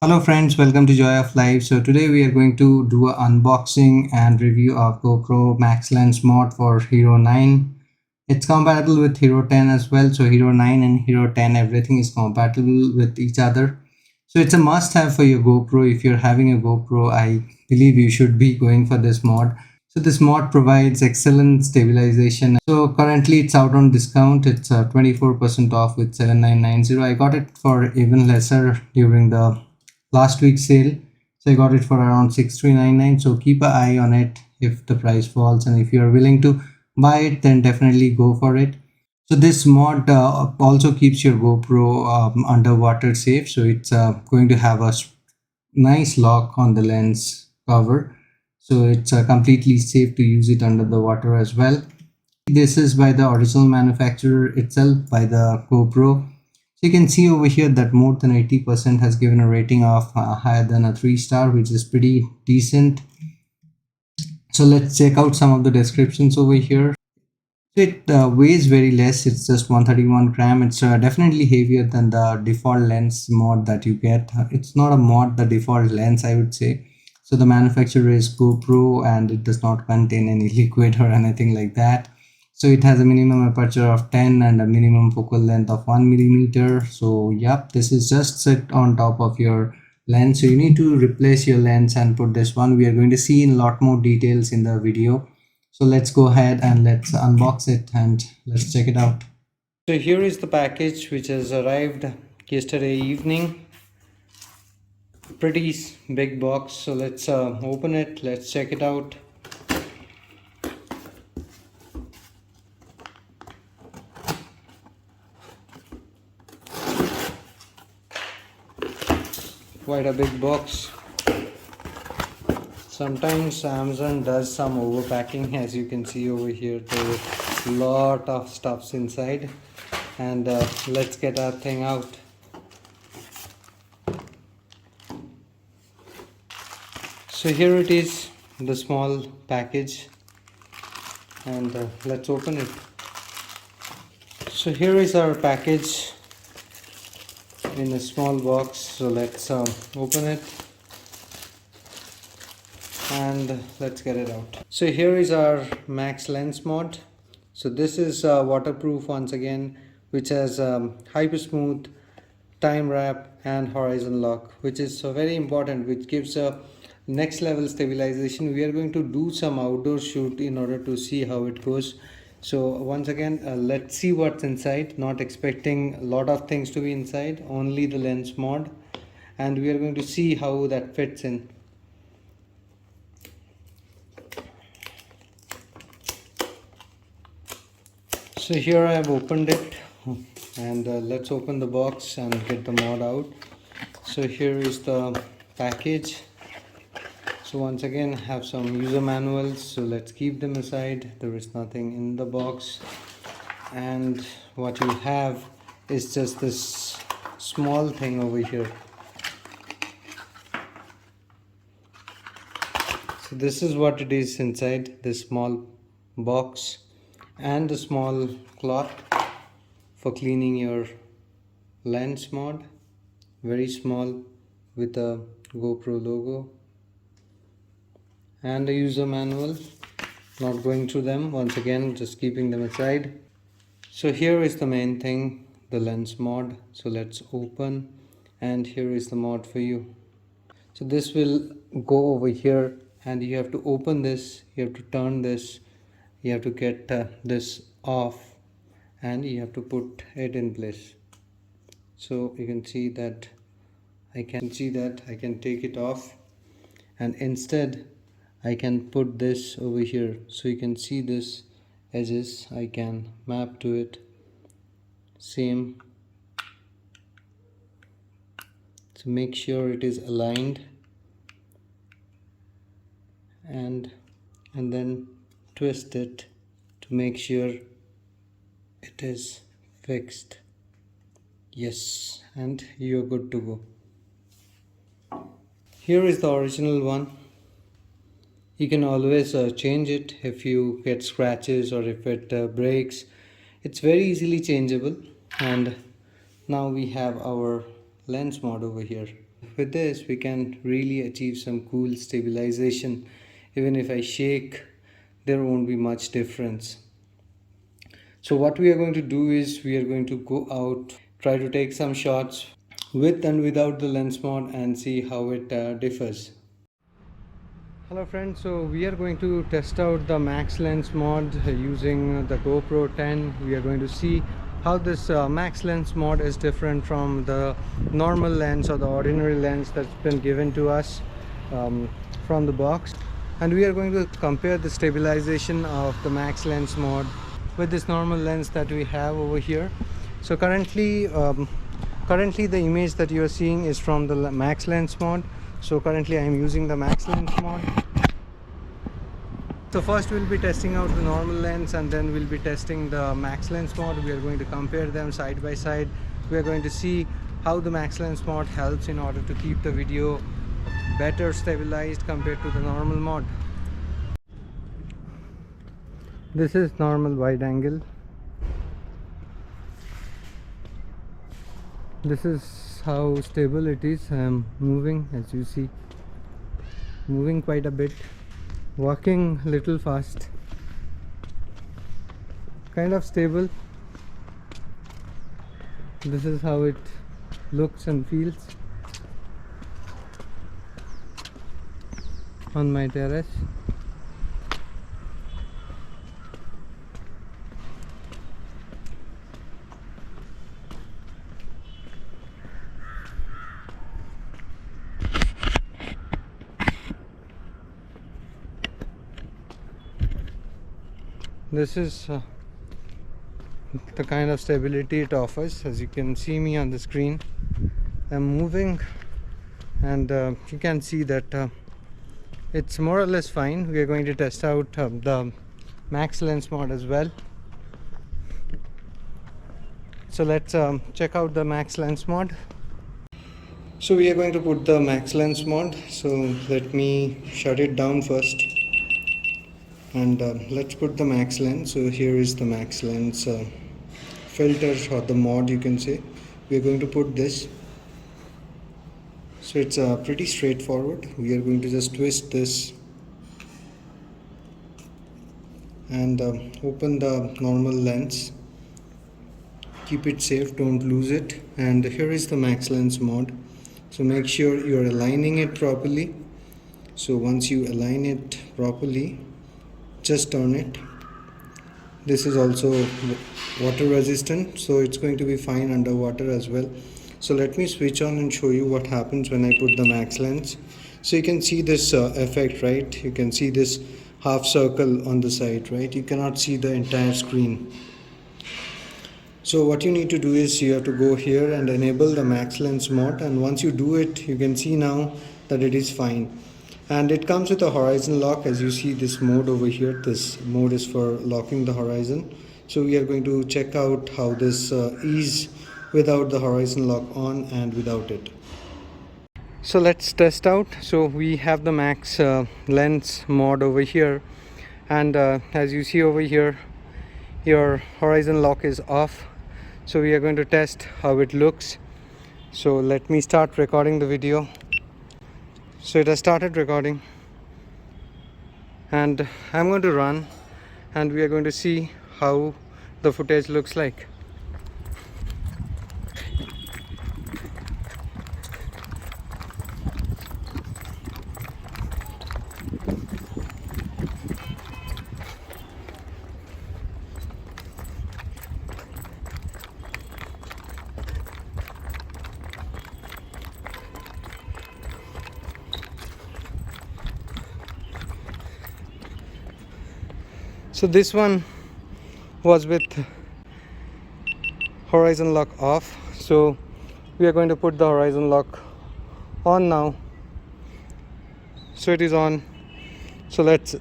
Hello friends, welcome to Joy of Life. So today we are going to do an unboxing and review of GoPro Max Lens mod for Hero 9. It's compatible with Hero 10 as well. So Hero 9 and Hero 10, everything is compatible with each other. So it's a must have for your GoPro. If you're having a GoPro, I believe you should be going for this mod. So this mod provides excellent stabilization. So currently it's out on discount. It's 24% off with 7990. I got it for even lesser during the last week's sale. So I got it for around 6399. So keep an eye on it if the price falls, and if you are willing to buy it, then definitely go for it. So this mod also keeps your GoPro underwater safe. So it's going to have a nice lock on the lens cover. So it's completely safe to use it under the water as well. This is by the original manufacturer itself, by the GoPro. So you can see over here that more than 80% has given a rating of higher than a 3-star, which is pretty decent. So let's check out some of the descriptions over here. It weighs very less. It's just 131 gram. It's definitely heavier than the default lens mod that you get. It's not a mod, the default lens, I would say. So the manufacturer is GoPro, and it does not contain any liquid or anything like that. So it has a minimum aperture of 10 and a minimum focal length of 1 millimeter. So yep, this is just sit on top of your lens. So you need to replace your lens and put this one. We are going to see in a lot more details in the video. So let's go ahead and let's unbox it and let's check it out. So here is the package which has arrived yesterday evening. Pretty big box. So let's open it. Let's check it out. Quite a big box. Sometimes Amazon does some overpacking, as you can see over here. There is a lot of stuffs inside, and let's get our thing out. So here it is, the small package, and let's open it. So here is our package in a small box. So let's open it and let's get it out. So here is our Max Lens mod. So this is waterproof once again, which has HyperSmooth, Timewarp and horizon lock, which is very important, which gives a next level stabilization. We are going to do some outdoor shoot in order to see how it goes. So once again, let's see what's inside. Not expecting a lot of things to be inside, only the lens mod, and we are going to see how that fits in. So here I have opened it, and let's open the box and get the mod out. So here is the package. So once again, have some user manuals, so let's keep them aside. There is nothing in the box, and what you have is just this small thing over here. So this is what it is inside this small box, and a small cloth for cleaning your lens mod, very small, with a GoPro logo, and a user manual. Not going through them, once again, just keeping them aside. So here is the main thing, the lens mod. So let's open, and here is the mod for you. So this will go over here, and you have to open this, you have to turn this, you have to get this off, and you have to put it in place. So you can see that I can take it off, and instead I can put this over here. So you can see this edges, I can map to it, same. So make sure it is aligned, and then twist it to make sure it is fixed. Yes, and you're good to go. Here is the original one. You can always change it if you get scratches or if it breaks. It's very easily changeable. And now we have our lens mod over here. with this we can really achieve some cool stabilization. Even if I shake, there won't be much difference. So what we are going to do is we are going to go out, try to take some shots with and without the lens mod and see how it differs. Hello friends, so we are going to test out the max lens mod using the GoPro 10. We are going to see how this max lens mod is different from the normal lens or the ordinary lens that's been given to us from the box. And we are going to compare the stabilization of the max lens mod with this normal lens that we have over here. So currently the image that you are seeing is from the max lens mod. So currently I am using the max lens mod. So first we'll be testing out the normal lens and then we'll be testing the max lens mod. We are going to compare them side by side. We are going to see how the max lens mod helps in order to keep the video better stabilized compared to the normal mod. This is normal wide angle. This is how stable it is. I am moving, as you see, moving quite a bit, walking little fast, kind of stable. This is how it looks and feels on my terrace. This is the kind of stability it offers. As you can see me on the screen, I'm moving and you can see that it's more or less fine. We are going to test out the max lens mod as well. So let's check out the max lens mod. So we are going to put the max lens mod. So let me shut it down first. And let's put the max lens. So here is the max lens filter or the mod, you can say. We are going to put this. So it's pretty straightforward. We are going to just twist this and open the normal lens. Keep it safe, don't lose it. And here is the max lens mod. So make sure you're aligning it properly. So once you align it properly, just turn it. This is also water resistant, so it's going to be fine underwater as well. So let me switch on and show you what happens when I put the max lens. So you can see this effect, right? You can see this half circle on the side, right? You cannot see the entire screen. So what you need to do is you have to go here and enable the max lens mod, and once you do it, you can see now that it is fine. And it comes with a horizon lock. As you see, this mode over here, this mode is for locking the horizon. So we are going to check out how this is without the horizon lock on and without it. So let's test out. So we have the max lens mod over here, and as you see over here, your horizon lock is off. So we are going to test how it looks. So let me start recording the video. So it has started recording and I'm going to run and we are going to see how the footage looks like. So this one was with horizon lock off, so we are going to put the horizon lock on now. So it is on. So let's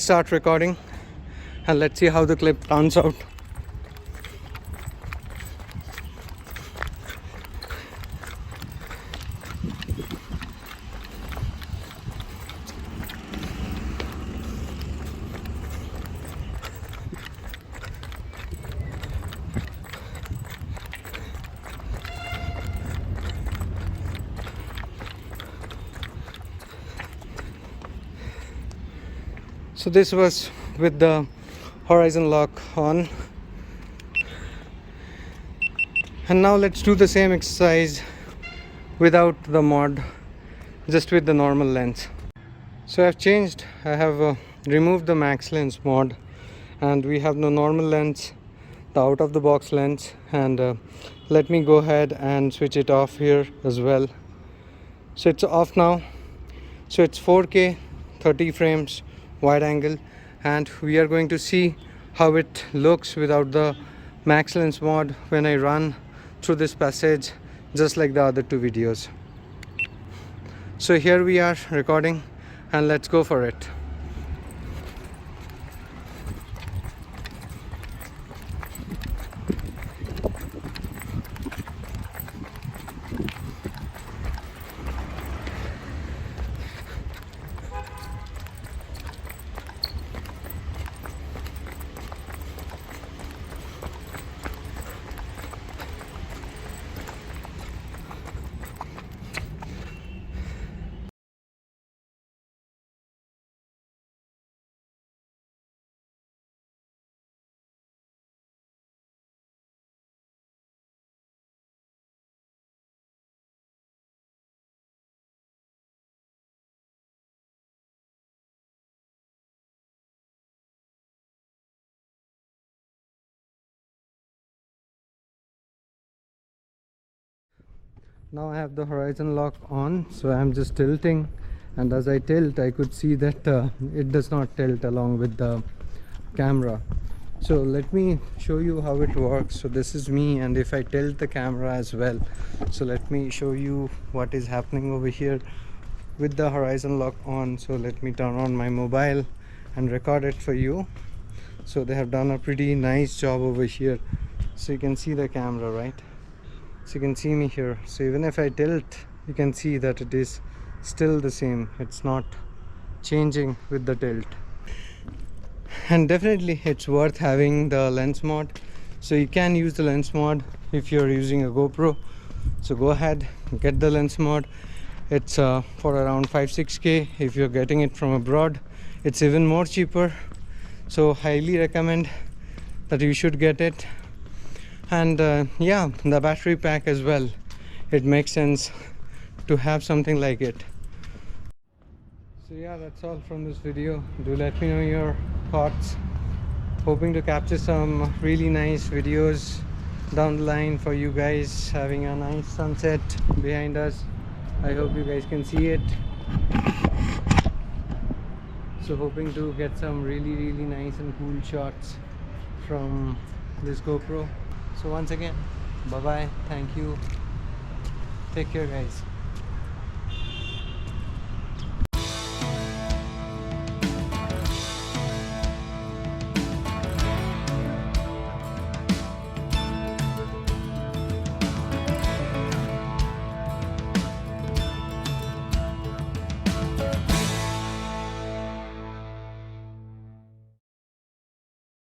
start recording and let's see how the clip turns out. So this was with the horizon lock on, and now let's do the same exercise without the mod, just with the normal lens. So I have removed the max lens mod, and we have the normal lens, the out of the box lens, and let me go ahead and switch it off here as well. So it's off now. So it's 4K 30 frames wide angle, and we are going to see how it looks without the max lens mod when I run through this passage, just like the other two videos. So here we are recording, and let's go for it. Now I have the horizon lock on, so I'm just tilting, and as I tilt I could see that it does not tilt along with the camera. So let me show you how it works. So this is me, and if I tilt the camera as well, so let me show you what is happening over here with the horizon lock on. So let me turn on my mobile and record it for you. So they have done a pretty nice job over here. So you can see the camera, right? So you can see me here. So even if I tilt, you can see that it is still the same. It's not changing with the tilt. And definitely it's worth having the lens mod. So you can use the lens mod if you're using a GoPro. So go ahead, get the lens mod. It's for around 5-6K. If you're getting it from abroad, it's even more cheaper. So highly recommend that you should get it. And yeah, the battery pack as well, it makes sense to have something like it. So yeah, that's all from this video. Do let me know your thoughts. Hoping to capture some really nice videos down the line for you guys, having a nice sunset behind us. I hope you guys can see it. So hoping to get some really nice and cool shots from this GoPro. So once again, bye bye, thank you, take care guys.